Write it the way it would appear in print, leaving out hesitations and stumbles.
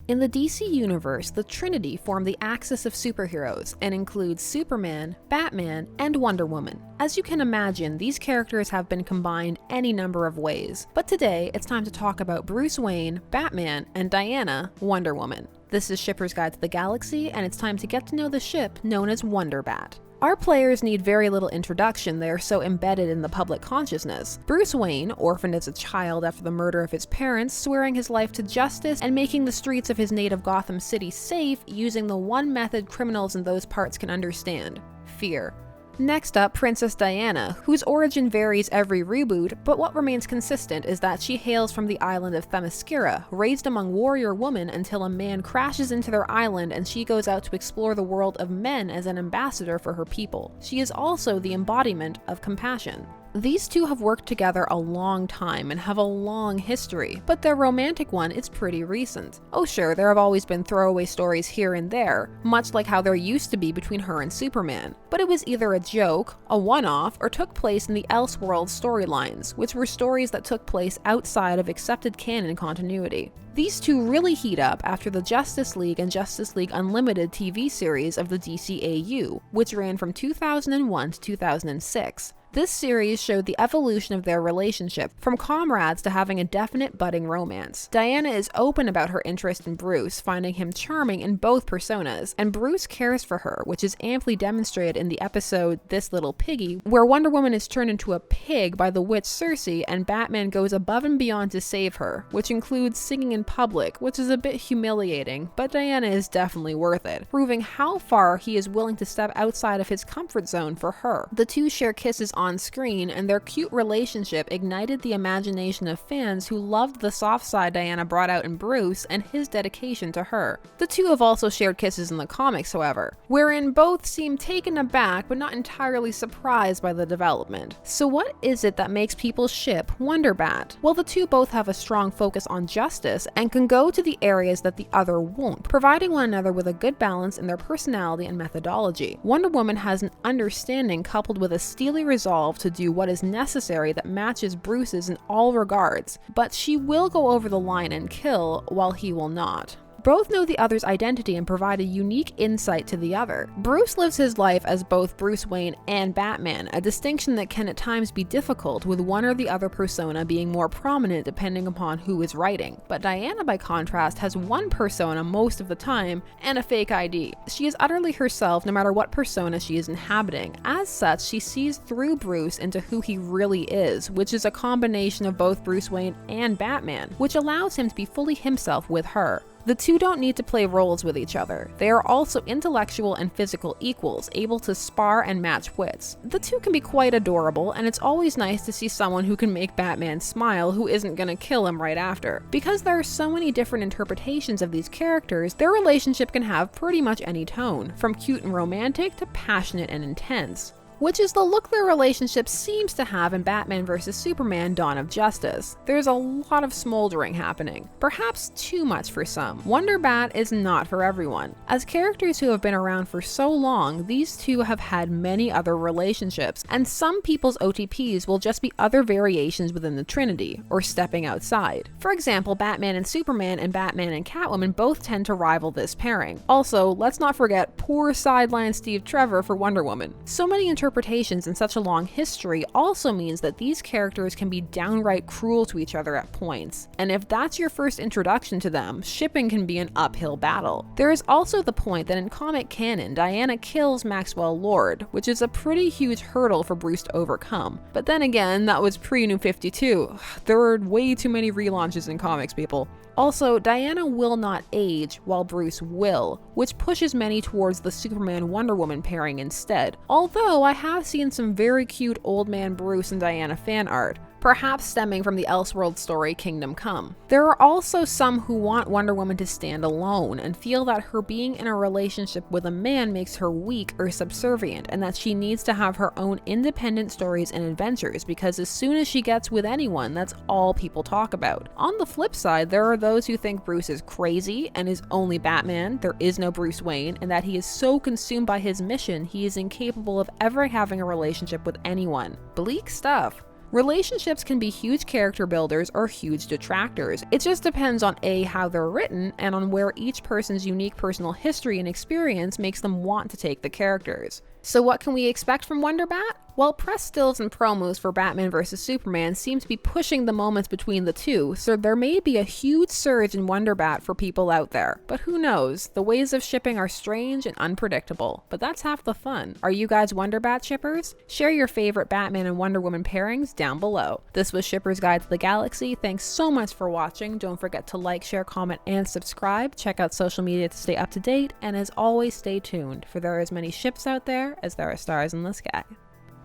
In the DC universe, the Trinity form the axis of superheroes and includes Superman, Batman, and Wonder Woman. As you can imagine, these characters have been combined any number of ways, but today it's time to talk about Bruce Wayne, Batman, and Diana, Wonder Woman. This is Shipper's Guide to the Galaxy, and it's time to get to know the ship known as WonderBat. Our players need very little introduction, they are so embedded in the public consciousness. Bruce Wayne, orphaned as a child after the murder of his parents, swearing his life to justice and making the streets of his native Gotham City safe using the one method criminals in those parts can understand: fear. Next up, Princess Diana, whose origin varies every reboot, but what remains consistent is that she hails from the island of Themyscira, raised among warrior women until a man crashes into their island and she goes out to explore the world of men as an ambassador for her people. She is also the embodiment of compassion. These two have worked together a long time and have a long history, but their romantic one is pretty recent. Oh sure, there have always been throwaway stories here and there, much like how there used to be between her and Superman, but it was either a joke, a one-off, or took place in the Elseworld storylines, which were stories that took place outside of accepted canon continuity. These two really heat up after the Justice League and Justice League Unlimited TV series of the DCAU, which ran from 2001 to 2006. This series showed the evolution of their relationship, from comrades to having a definite budding romance. Diana is open about her interest in Bruce, finding him charming in both personas, and Bruce cares for her, which is amply demonstrated in the episode This Little Piggy, where Wonder Woman is turned into a pig by the witch Circe and Batman goes above and beyond to save her, which includes singing in public, which is a bit humiliating, but Diana is definitely worth it, proving how far he is willing to step outside of his comfort zone for her. The two share kisses on screen, and their cute relationship ignited the imagination of fans who loved the soft side Diana brought out in Bruce and his dedication to her. The two have also shared kisses in the comics, however, wherein both seem taken aback but not entirely surprised by the development. So what is it that makes people ship WonderBat? Well, the two both have a strong focus on justice and can go to the areas that the other won't, providing one another with a good balance in their personality and methodology. Wonder Woman has an understanding coupled with a steely resolve to do what is necessary that matches Bruce's in all regards, but she will go over the line and kill while he will not. Both know the other's identity and provide a unique insight to the other. Bruce lives his life as both Bruce Wayne and Batman, a distinction that can at times be difficult, with one or the other persona being more prominent depending upon who is writing. But Diana, by contrast, has one persona most of the time and a fake ID. She is utterly herself no matter what persona she is inhabiting. As such, she sees through Bruce into who he really is, which is a combination of both Bruce Wayne and Batman, which allows him to be fully himself with her. The two don't need to play roles with each other. They are also intellectual and physical equals, able to spar and match wits. The two can be quite adorable, and it's always nice to see someone who can make Batman smile who isn't gonna kill him right after. Because there are so many different interpretations of these characters, their relationship can have pretty much any tone, from cute and romantic to passionate and intense, which is the look their relationship seems to have in Batman vs. Superman: Dawn of Justice. There's a lot of smoldering happening, perhaps too much for some. WonderBat is not for everyone. As characters who have been around for so long, these two have had many other relationships, and some people's OTPs will just be other variations within the Trinity, or stepping outside. For example, Batman and Superman and Batman and Catwoman both tend to rival this pairing. Also, let's not forget poor sideline Steve Trevor for Wonder Woman. So many interpretations in such a long history also means that these characters can be downright cruel to each other at points, and if that's your first introduction to them, shipping can be an uphill battle. There is also the point that in comic canon, Diana kills Maxwell Lord, which is a pretty huge hurdle for Bruce to overcome. But then again, that was pre-New 52. There were way too many relaunches in comics, people. Also, Diana will not age, while Bruce will, which pushes many towards the Superman-Wonder Woman pairing instead, although I have seen some very cute old man Bruce and Diana fan art, perhaps stemming from the Elseworld story Kingdom Come. There are also some who want Wonder Woman to stand alone and feel that her being in a relationship with a man makes her weak or subservient, and that she needs to have her own independent stories and adventures because as soon as she gets with anyone, that's all people talk about. On the flip side, there are those who think Bruce is crazy and is only Batman, there is no Bruce Wayne, and that he is so consumed by his mission he is incapable of ever having a relationship with anyone. Bleak stuff. Relationships can be huge character builders or huge detractors. It just depends on A, how they're written, and on where each person's unique personal history and experience makes them want to take the characters. So what can we expect from WonderBat? Well, press stills and promos for Batman vs Superman seem to be pushing the moments between the two, so there may be a huge surge in WonderBat for people out there. But who knows? The ways of shipping are strange and unpredictable, but that's half the fun. Are you guys WonderBat shippers? Share your favorite Batman and Wonder Woman pairings down below. This was Shipper's Guide to the Galaxy. Thanks so much for watching. Don't forget to like, share, comment, and subscribe. Check out social media to stay up to date, and as always, stay tuned, for there are as many ships out there as there are stars in the sky.